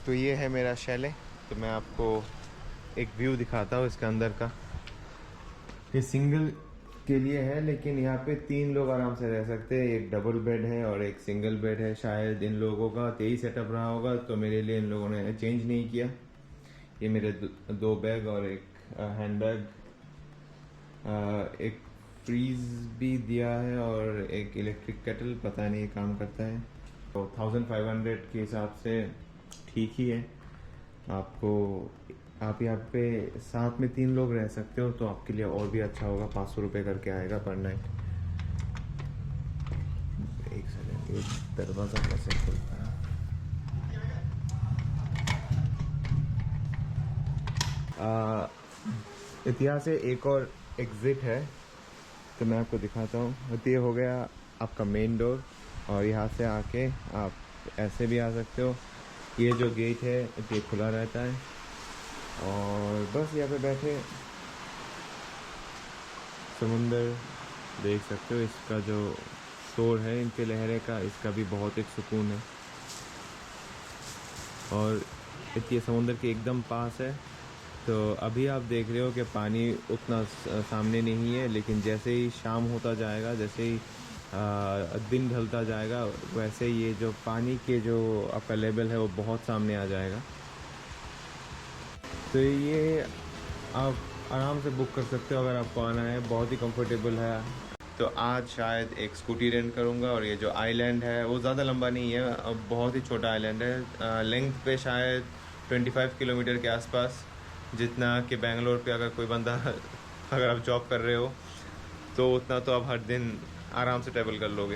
तो ये है मेरा शैले। तो मैं आपको एक व्यू दिखाता हूँ इसके अंदर का। ये सिंगल के लिए है, लेकिन यहाँ पे 3 लोग आराम से रह सकते हैं। एक डबल बेड है और एक सिंगल बेड है। शायद इन लोगों का यही सेटअप रहा होगा, तो मेरे लिए इन लोगों ने चेंज नहीं किया। ये मेरे 2 बैग और एक हैंड बैग, एक फ्रीज भी दिया है और एक इलेक्ट्रिक केटल, पता नहीं काम करता है। तो 1500 के हिसाब से ठीक ही है। आपको आप यहाँ पे साथ में 3 लोग रह सकते हो, तो आपके लिए और भी अच्छा होगा। 500 रुपये करके आएगा पर नाइट। एक सेकंड, ये दरवाज़ा कैसे खुलता है? इतिहास से एक और एग्ज़िट है, तो मैं आपको दिखाता हूँ। तो ये हो गया आपका मेन डोर, और यहाँ से आके आप ऐसे भी आ सकते हो। ये जो गेट है ये खुला रहता है, और बस यहाँ पे बैठे समुंदर देख सकते हो। इसका जो शोर है इनके लहरे का, इसका भी बहुत एक सुकून है। और ये समुंदर के एकदम पास है। तो अभी आप देख रहे हो कि पानी उतना सामने नहीं है, लेकिन जैसे ही शाम होता जाएगा, जैसे ही दिन ढलता जाएगा, वैसे ये जो पानी के जो आपका लेवल है वो बहुत सामने आ जाएगा। तो ये आप आराम से बुक कर सकते हो अगर आपको आना है। बहुत ही कंफर्टेबल है। तो आज शायद एक स्कूटी रेंट करूँगा। और ये जो आइलैंड है वो ज़्यादा लंबा नहीं है, बहुत ही छोटा आइलैंड है। लेंथ पे शायद 25 किलोमीटर के आसपास, जितना कि बेंगलोर पे अगर कोई बंदा अगर आप जॉब कर रहे हो तो उतना तो आप हर दिन आराम से ट्रैवल कर लोगे।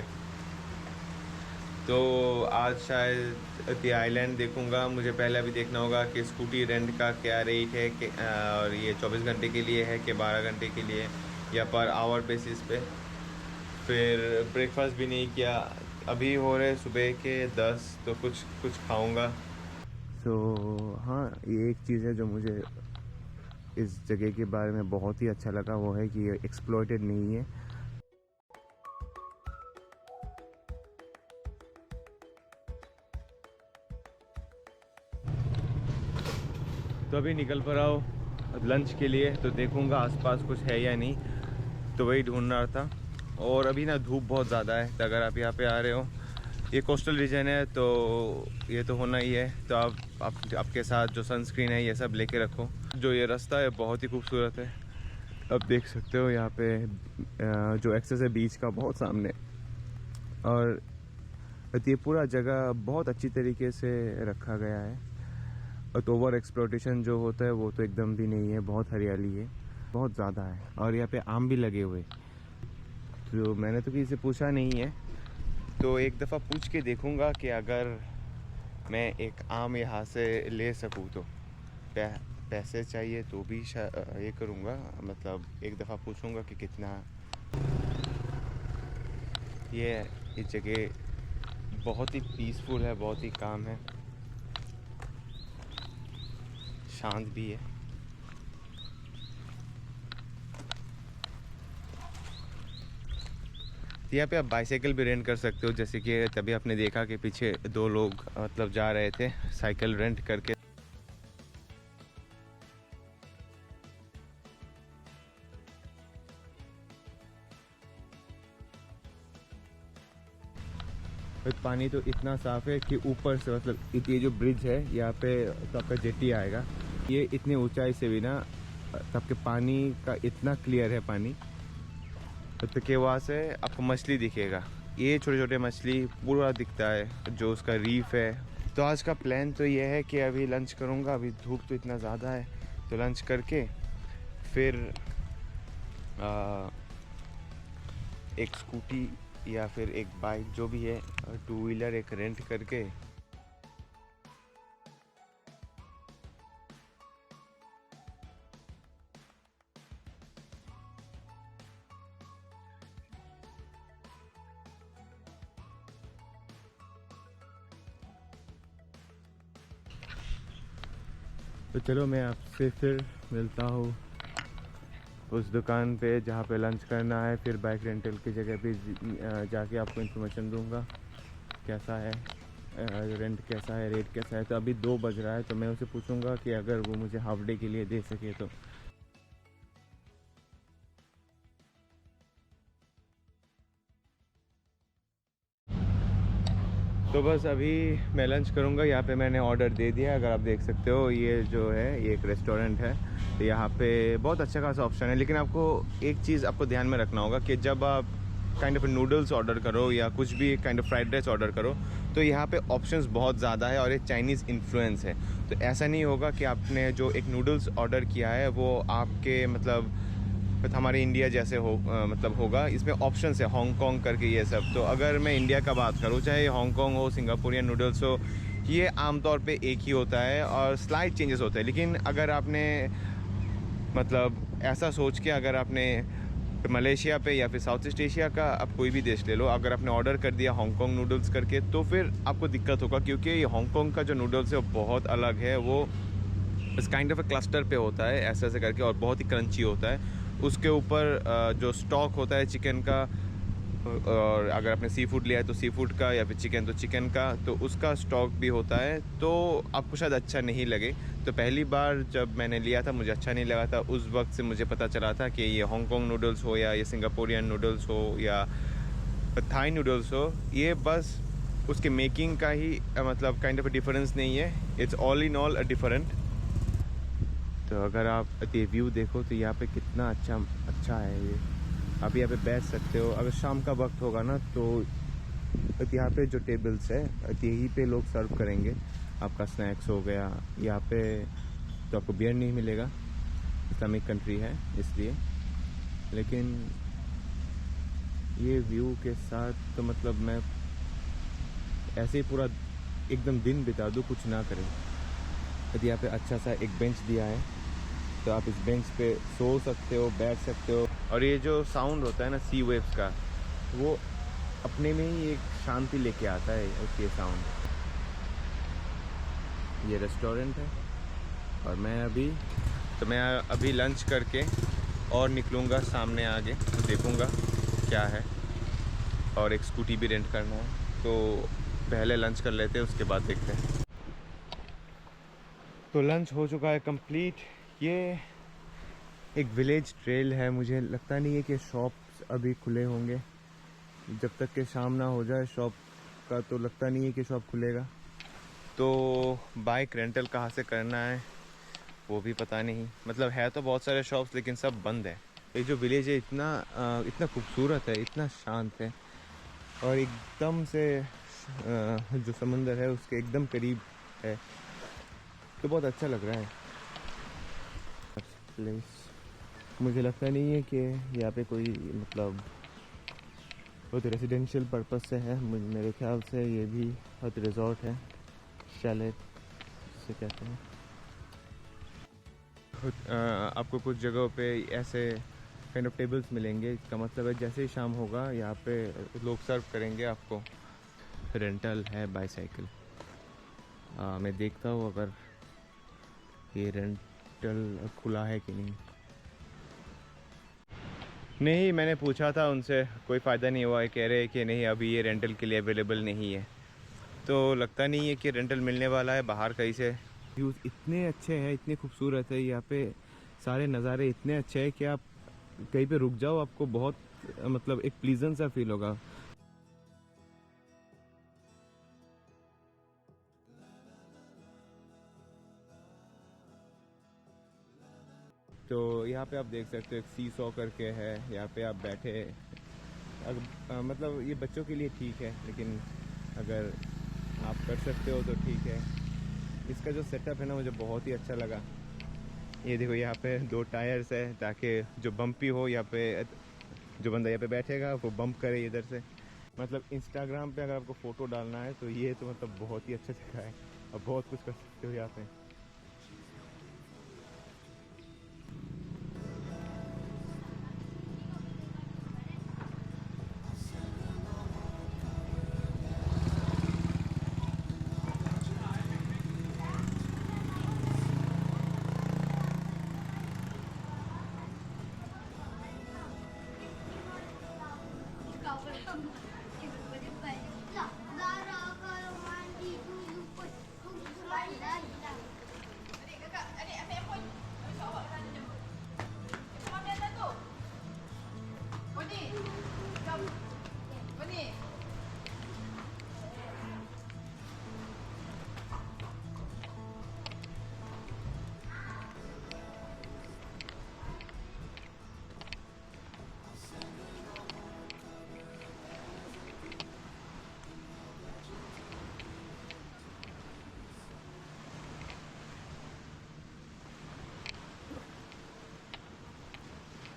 तो आज शायद दी आइलैंड देखूंगा। मुझे पहले अभी देखना होगा कि स्कूटी रेंट का क्या रेट है, कि और ये 24 घंटे के लिए है कि 12 घंटे के लिए, या पर आवर बेसिस पे। फिर ब्रेकफास्ट भी नहीं किया, अभी हो रहे सुबह के 10, तो कुछ कुछ खाऊंगा। हाँ, ये एक चीज़ है जो मुझे इस जगह के बारे में बहुत ही अच्छा लगा, वो है कि ये एक्सप्लॉइटेड नहीं है। तो अभी निकल पड़ा हूँ लंच के लिए। तो देखूंगा आसपास कुछ है या नहीं, तो वही ढूंढ रहा था। और अभी ना धूप बहुत ज़्यादा है, तो अगर आप यहाँ पे आ रहे हो, ये कोस्टल रीजन है तो ये तो होना ही है। तो आपके साथ जो सनस्क्रीन है ये सब लेके रखो। जो ये रास्ता है बहुत ही खूबसूरत है। अब देख सकते हो यहाँ पे जो एक्सेस है बीच का बहुत सामने। और ये पूरा जगह बहुत अच्छी तरीके से रखा गया है। और तो ओवर एक्सप्लोटेशन जो होता है वो तो एकदम भी नहीं है। बहुत हरियाली है, बहुत ज़्यादा है। और यहाँ पे आम भी लगे हुए। तो मैंने तो किसी से पूछा नहीं है, तो एक दफ़ा पूछ के देखूँगा कि अगर मैं एक आम यहाँ से ले सकूँ तो पैसे चाहिए तो भी ये करूँगा। मतलब एक दफ़ा पूछूँगा कि कितना। ये जगह बहुत ही पीसफुल है, बहुत ही काम है, शांत भी है। यहाँ पे आप बाइसाइकिल भी रेंट कर सकते हो, जैसे कि तभी आपने देखा कि पीछे 2 लोग मतलब जा रहे थे साइकिल रेंट करके। पानी तो इतना साफ है कि ऊपर से मतलब ये जो ब्रिज है यहाँ पे तो आपका जेटी आएगा। ये इतनी ऊंचाई से भी ना आपके पानी का इतना क्लियर है पानी, तो कि वहाँ से आपको मछली दिखेगा। ये छोटे छोटे मछली पूरा दिखता है जो उसका रीफ है। तो आज का प्लान तो ये है कि अभी लंच करूँगा। अभी धूप तो इतना ज़्यादा है, तो लंच करके फिर एक स्कूटी या फिर एक बाइक जो भी है, 2 व्हीलर एक रेंट करके तो चलो मैं आपसे फिर मिलता हूँ उस दुकान पे जहाँ पे लंच करना है। फिर बाइक रेंटल की जगह पे जाके आपको इन्फॉर्मेशन दूंगा कैसा है रेंट कैसा है, रेट कैसा है। तो अभी 2 बज रहा है, तो मैं उसे पूछूंगा कि अगर वो मुझे हाफ डे के लिए दे सके तो। तो बस अभी मैं लंच करूँगा। यहाँ पे मैंने ऑर्डर दे दिया, अगर आप देख सकते हो। ये जो है ये एक रेस्टोरेंट है, तो यहाँ पे बहुत अच्छा खासा ऑप्शन है। लेकिन आपको एक चीज़ आपको ध्यान में रखना होगा कि जब आप काइंड ऑफ नूडल्स ऑर्डर करो या कुछ भी kind of fried rice order करो, तो यहाँ पे ऑप्शंस बहुत ज़्यादा है और ये चाइनीज़ इन्फ्लुएंस है। तो ऐसा नहीं होगा कि आपने जो एक नूडल्स ऑर्डर किया है वो आपके मतलब हमारे इंडिया जैसे हो मतलब होगा। इसमें ऑप्शंस है हांगकांग करके ये सब। तो अगर मैं इंडिया का बात करूँ, चाहे हांगकांग हो, सिंगापुरियन नूडल्स हो, ये आमतौर पे एक ही होता है और स्लाइट चेंजेस होते हैं। लेकिन अगर आपने मतलब ऐसा सोच के अगर आपने मलेशिया पे या फिर साउथ ईस्ट एशिया का आप कोई भी देश ले लो, अगर आपने ऑर्डर कर दिया हांगकांग नूडल्स करके, तो फिर आपको दिक्कत होगा। क्योंकि ये हांगकांग का जो नूडल्स है वो बहुत अलग है। वो इस काइंड ऑफ क्लस्टर पे होता है ऐसे ऐसे करके, और बहुत ही क्रंची होता है। उसके ऊपर जो स्टॉक होता है चिकन का, और अगर आपने सी फूड लिया है तो सी फूड का, या फिर चिकन तो चिकन का, तो उसका स्टॉक भी होता है। तो आपको शायद अच्छा नहीं लगे। तो पहली बार जब मैंने लिया था मुझे अच्छा नहीं लगा था। उस वक्त से मुझे पता चला था कि ये हांगकांग नूडल्स हो या ये सिंगापुरियन नूडल्स हो या थाई नूडल्स हो, ये बस उसके मेकिंग का ही मतलब काइंड ऑफ डिफरेंस नहीं है। It's all in all a different. तो अगर आप ये व्यू देखो तो यहाँ पे कितना अच्छा है ये। आप यहाँ पे बैठ सकते हो। अगर शाम का वक्त होगा ना, तो यहाँ पे जो टेबल्स है यहीं पे लोग सर्व करेंगे। आपका स्नैक्स हो गया यहाँ पे। तो आपको बियर नहीं मिलेगा, इस्लामिक कंट्री है इसलिए। लेकिन ये व्यू के साथ तो मतलब मैं ऐसे ही पूरा एकदम दिन बिता दूँ, कुछ ना करें। तो यहाँ पे अच्छा सा एक बेंच दिया है, तो आप इस बेंच पे सो सकते हो, बैठ सकते हो। और ये जो साउंड होता है ना सी वेव्स का, वो अपने में ही एक शांति लेके आता है उसके साउंड। ये रेस्टोरेंट है और मैं अभी लंच करके और निकलूँगा सामने आगे, तो देखूँगा क्या है। और एक स्कूटी भी रेंट करना है, तो पहले लंच कर लेते हैं, उसके बाद देखते हैं। तो लंच हो चुका है कंप्लीट। ये एक विलेज ट्रेल है। मुझे लगता नहीं है कि शॉप्स अभी खुले होंगे। जब तक के शाम ना हो जाए शॉप का, तो लगता नहीं है कि शॉप खुलेगा। तो बाइक रेंटल कहाँ से करना है वो भी पता नहीं। मतलब है तो बहुत सारे शॉप्स, लेकिन सब बंद है। ये जो विलेज है इतना खूबसूरत है, इतना शांत है, और एकदम से जो समुंदर है उसके एकदम करीब है। तो बहुत अच्छा लग रहा है प्लेस। मुझे लगता नहीं है कि यहाँ पे कोई मतलब बहुत रेजिडेंशियल पर्पस से है। मेरे ख्याल से ये भी बहुत रिजॉर्ट है, शैलेट से कहते हैं। आपको कुछ जगहों पे ऐसे काइंड ऑफ टेबल्स मिलेंगे। इसका मतलब है जैसे ही शाम होगा यहाँ पे लोग सर्व करेंगे आपको। रेंटल है बाईसाइकिल। मैं देखता हूँ अगर ये रेंटल खुला है कि नहीं। नहीं, मैंने पूछा था उनसे, कोई फ़ायदा नहीं हुआ। कह रहे हैं कि नहीं, अभी ये रेंटल के लिए अवेलेबल नहीं है। तो लगता नहीं है कि रेंटल मिलने वाला है बाहर कहीं से। व्यूज़ इतने अच्छे हैं, इतने खूबसूरत है यहाँ पे। सारे नज़ारे इतने अच्छे हैं कि आप कहीं पे रुक जाओ, आपको बहुत मतलब एक प्लीजेंट सा फील होगा। तो यहाँ पे आप देख सकते हो एक सी सॉ करके है। यहाँ पे आप बैठे मतलब ये बच्चों के लिए ठीक है, लेकिन अगर आप कर सकते हो तो ठीक है। इसका जो सेटअप है ना मुझे बहुत ही अच्छा लगा। ये देखो यहाँ पे 2 टायर्स है, ताकि जो बम्पी हो यहाँ पे, जो बंदा यहाँ पे बैठेगा वो बम्प करे इधर से। मतलब इंस्टाग्राम पे अगर आपको फ़ोटो डालना है तो ये तो मतलब बहुत ही अच्छा जगह है, और बहुत कुछ कर सकते हो यहाँ पे।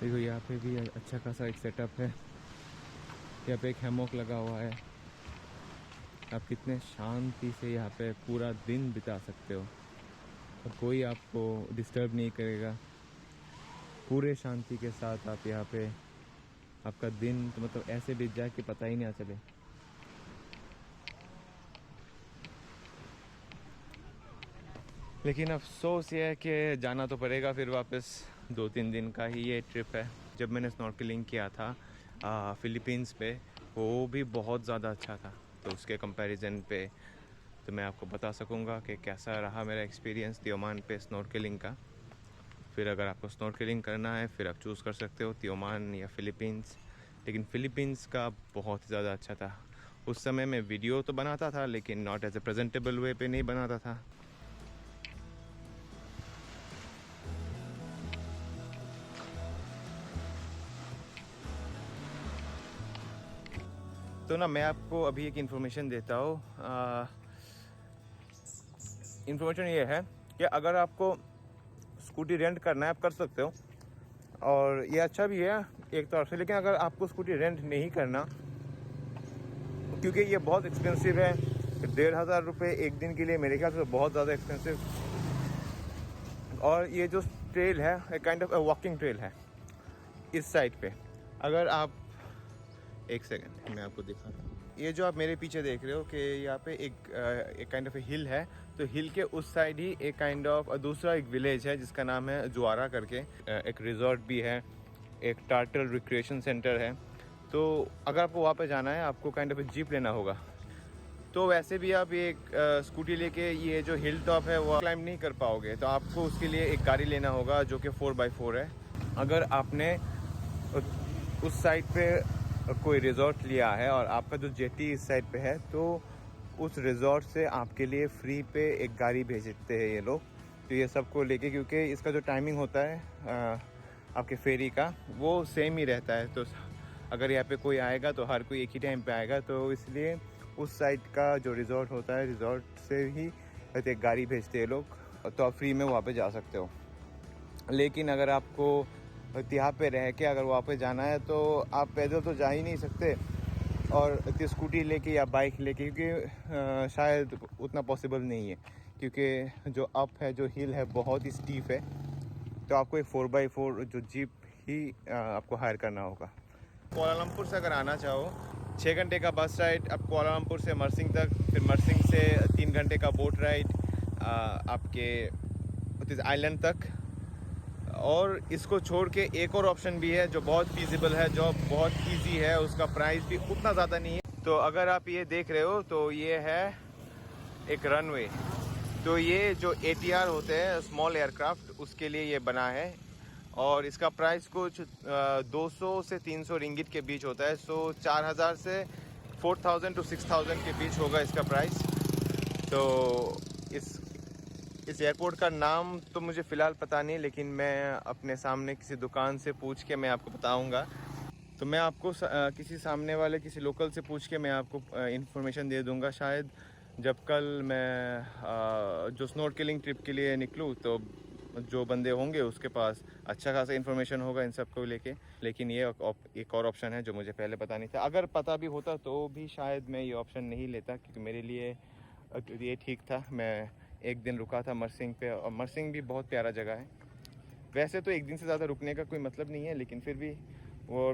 देखो यहाँ पे भी अच्छा खासा एक सेटअप है। यहाँ पे एक हैमॉक लगा हुआ है। आप कितने शांति से यहाँ पे पूरा दिन बिता सकते हो और कोई आपको डिस्टर्ब नहीं करेगा। पूरे शांति के साथ आप यहाँ पे आपका दिन तो मतलब ऐसे बीत जाए कि पता ही नहीं चले। लेकिन अफसोस ये है कि जाना तो पड़ेगा फिर वापस। 2-3 दिन का ही ये ट्रिप है। जब मैंने स्नॉर्कलिंग किया था फिलीपींस पे, वो भी बहुत ज़्यादा अच्छा था। तो उसके कंपैरिजन पे तो मैं आपको बता सकूँगा कि कैसा रहा मेरा एक्सपीरियंस तियोमान पे स्नॉर्कलिंग का। फिर अगर आपको स्नॉर्कलिंग करना है फिर आप चूज़ कर सकते हो तियोमान या फिलीपींस। लेकिन फ़िलीपींस का बहुत ज़्यादा अच्छा था। उस समय मैं वीडियो तो बनाता था लेकिन नॉट एज ए प्रेजेंटेबल वे पे नहीं बनाता था। तो ना मैं आपको अभी एक इन्फॉर्मेशन देता हूँ। इन्फॉर्मेशन ये है कि अगर आपको स्कूटी रेंट करना है आप कर सकते हो और ये अच्छा भी है एक तरफ से। लेकिन अगर आपको स्कूटी रेंट नहीं करना, क्योंकि ये बहुत एक्सपेंसिव है, 1500 रुपये एक दिन के लिए मेरे ख्याल से बहुत ज़्यादा एक्सपेंसिव। और ये जो ट्रेल है एक काइंड ऑफ वॉकिंग ट्रेल है इस साइड पे। अगर आप एक सेकंड मैं आपको दिखाता हूँ। ये जो आप मेरे पीछे देख रहे हो कि यहाँ पे एक काइंड ऑफ हिल है, तो हिल के उस साइड ही एक काइंड ऑफ दूसरा एक विलेज है जिसका नाम है जुआरा करके। एक रिजॉर्ट भी है, एक टार्टल रिक्रिएशन सेंटर है। तो अगर आपको वहाँ पे जाना है आपको काइंड ऑफ जीप लेना होगा। तो वैसे भी आप एक स्कूटी लेके ये जो हिल टॉप है वो क्लाइंब नहीं कर पाओगे, तो आपको उसके लिए एक गाड़ी लेना होगा जो कि 4x4 है। अगर आपने उस साइड पे कोई रिजॉर्ट लिया है और आपका जो जेटी इस साइड पे है, तो उस रिजॉर्ट से आपके लिए फ्री पे एक गाड़ी भेजते हैं ये लोग। तो ये सबको लेके, क्योंकि इसका जो टाइमिंग होता है आपके फेरी का वो सेम ही रहता है। तो अगर यहाँ पे कोई आएगा तो हर कोई एक ही टाइम पे आएगा, तो इसलिए उस साइड का जो रिजॉर्ट होता है रिजॉर्ट से ही एक गाड़ी भेजते हैं लोग, तो आप फ्री में वहाँ पे जा सकते हो। लेकिन अगर आपको यहाँ पे रह के अगर वहाँ पे जाना है तो आप पैदल तो जा ही नहीं सकते, और स्कूटी लेके या बाइक लेके, क्योंकि शायद उतना पॉसिबल नहीं है, क्योंकि जो अप है जो हिल है बहुत ही स्टीफ है। तो आपको एक 4x4 जो जीप ही आपको हायर करना होगा। कुआलालंपुर से अगर आना चाहो 6 घंटे का बस राइड आप कुआलालंपुर से मर्सिंग तक, फिर मर्सिंग से 3 घंटे का बोट राइड आपके आइलैंड तक। और इसको छोड़ के एक और ऑप्शन भी है जो बहुत फीजिबल है, जो बहुत इजी है, उसका प्राइस भी उतना ज़्यादा नहीं है। तो अगर आप ये देख रहे हो तो ये है एक रनवे। तो ये जो ATR होते हैं स्मॉल एयरक्राफ्ट, उसके लिए ये बना है और इसका प्राइस कुछ 200 से 300 रिंगिट के बीच होता है। सो 4000 से 4000 to 6000 के बीच होगा इसका प्राइस। तो इस एयरपोर्ट का नाम तो मुझे फ़िलहाल पता नहीं, लेकिन मैं अपने सामने किसी दुकान से पूछ के मैं आपको बताऊंगा। तो मैं आपको किसी सामने वाले किसी लोकल से पूछ के मैं आपको इन्फॉर्मेशन दे दूंगा। शायद जब कल मैं जो स्नॉर्कलिंग ट्रिप के लिए निकलूँ तो जो बंदे होंगे उसके पास अच्छा खासा इन्फॉर्मेशन होगा इन सब को लेके। लेकिन ये एक और ऑप्शन है जो मुझे पहले पता नहीं था। अगर पता भी होता तो भी शायद मैं ये ऑप्शन नहीं लेता, क्योंकि मेरे लिए ये ठीक था। मैं एक दिन रुका था मर्सिंग पे, और मर्सिंग भी बहुत प्यारा जगह है। वैसे तो एक दिन से ज़्यादा रुकने का कोई मतलब नहीं है, लेकिन फिर भी वो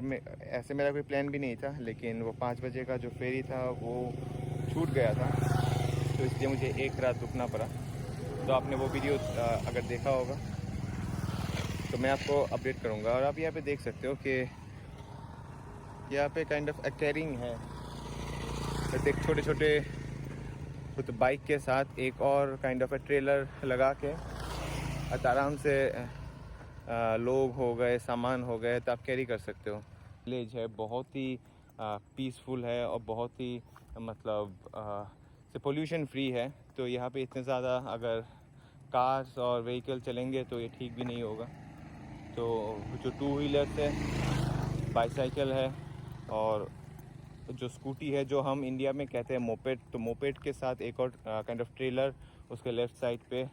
ऐसे मेरा कोई प्लान भी नहीं था, लेकिन वो 5 बजे का जो फेरी था वो छूट गया था, तो इसलिए मुझे एक रात रुकना पड़ा। तो आपने वो वीडियो अगर देखा होगा तो मैं आपको अपडेट करूँगा। और आप यहाँ पे देख सकते हो कि यहाँ पे काइंड ऑफ एक्वेरियम है, तो एक छोटे छोटे तो बाइक के साथ एक और काइंड ऑफ ट्रेलर लगा के आराम से लोग हो गए, सामान हो गए, तो आप कैरी कर सकते हो। विलेज है, बहुत ही पीसफुल है और बहुत ही मतलब से पोल्यूशन फ्री है। तो यहाँ पे इतने ज़्यादा अगर कार्स और व्हीकल चलेंगे तो ये ठीक भी नहीं होगा। तो जो 2 व्हीलर्स है, बाईसाइकिल है और जो स्कूटी है जो हम इंडिया में कहते हैं मोपेड, तो मोपेड के साथ एक और काइंड ऑफ ट्रेलर उसके लेफ़्ट साइड पे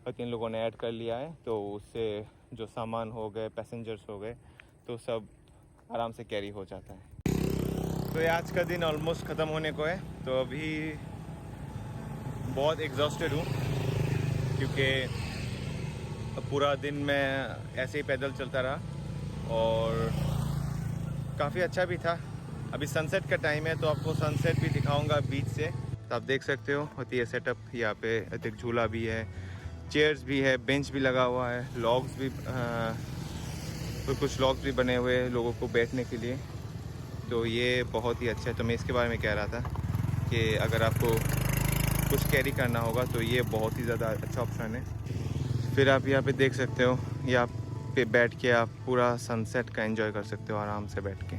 3 लोगों ने ऐड कर लिया है। तो उससे जो सामान हो गए, पैसेंजर्स हो गए, तो सब आराम से कैरी हो जाता है। तो ये आज का दिन ऑलमोस्ट ख़त्म होने को है। तो अभी बहुत एग्जॉस्टेड हूँ क्योंकि पूरा दिन मैं ऐसे ही पैदल चलता रहा और काफ़ी अच्छा भी था। अभी सनसेट का टाइम है तो आपको सनसेट भी दिखाऊंगा बीच से। तो आप देख सकते हो होती है सेटअप। यहाँ पे एक झूला भी है, चेयर्स भी है, बेंच भी लगा हुआ है, लॉग्स भी तो कुछ लॉग्स भी बने हुए हैं लोगों को बैठने के लिए। तो ये बहुत ही अच्छा है। तो मैं इसके बारे में कह रहा था कि अगर आपको कुछ कैरी करना होगा तो ये बहुत ही ज़्यादा अच्छा ऑप्शन है। फिर आप यहाँ पे देख सकते हो, यहाँ पे बैठ के आप पूरा सनसेट का एंजॉय कर सकते हो आराम से बैठ के।